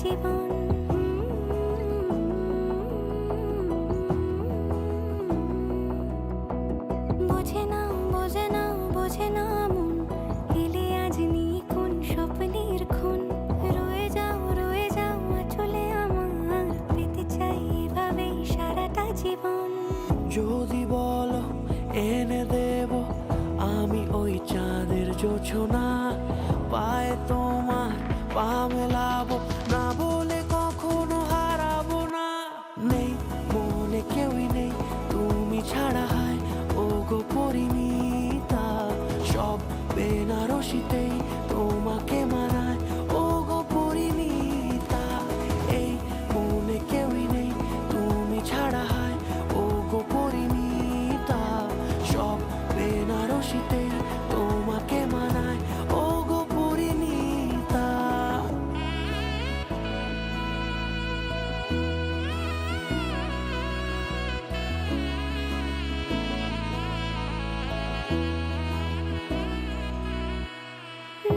জীবন। বোঝে না বোঝে না বোঝে না মন, এলে আজ নিখুন স্বপ্নের খুন। রয়ে যাও চলে আমার, পেতে চাই এভাবেই সারাটা জীবন। যদি বলো এনে দেব আমি ওই চাঁদের জোছনা, পায়ে তোমার পা মেলাবো, না বলে কখনো হারাবো না। নেই মনে কেউই নেই তুমি ছাড়া, হায় ও গো পরিণীতা। সব বেনারসিতেই তোমাকে মানায় ও গো পরিণীতা। এই মনে কেউই নেই তুমি ছাড়া, হায় ও গো পরিণীতা। সব বেনারসিতেই তোমাকে মানায় ও গো পরিণীতা।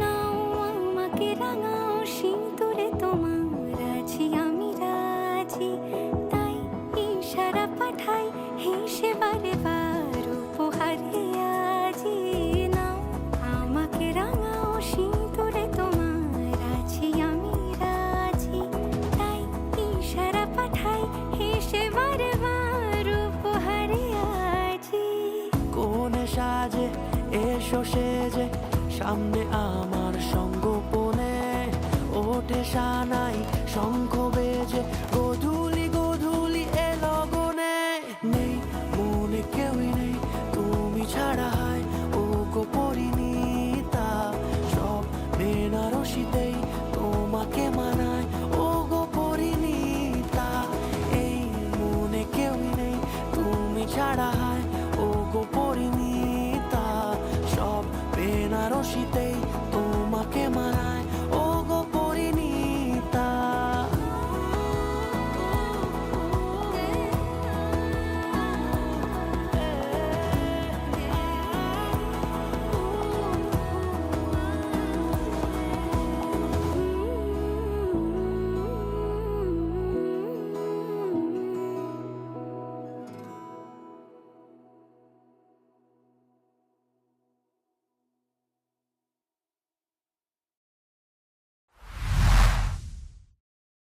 নাও আমাকে রাঙাও সিঁদুরে তোমার, আছি আমি রাজি। তাই ইশারা পাঠাই হেসে বারে বার উপহারে আজি। নাও আমাকে রাঙাও সিঁদুরে তোমার, আছি আমি রাজি। তাই ইশারা পাঠাই হেসে বারে বার উপহারে আজি। কোনে সাজে এসো সেজে সামনে আমার সঙ্গোপনে, ওঠে সানাই শঙ্খ বেজে গধূলি গধূলি এ লগনে। নেই মনে কেউই নেই তুমি ছাড়া, হায় ও গো পরিণীতা। সব বেনারসিতেই তোমাকে মানায় ও গো পরিণীতা। এই মনে কেউই নেই তুমি ছাড়া, হায় ও গো পরিণীতা। সব বেনারসিতেই তোমাকে মানায়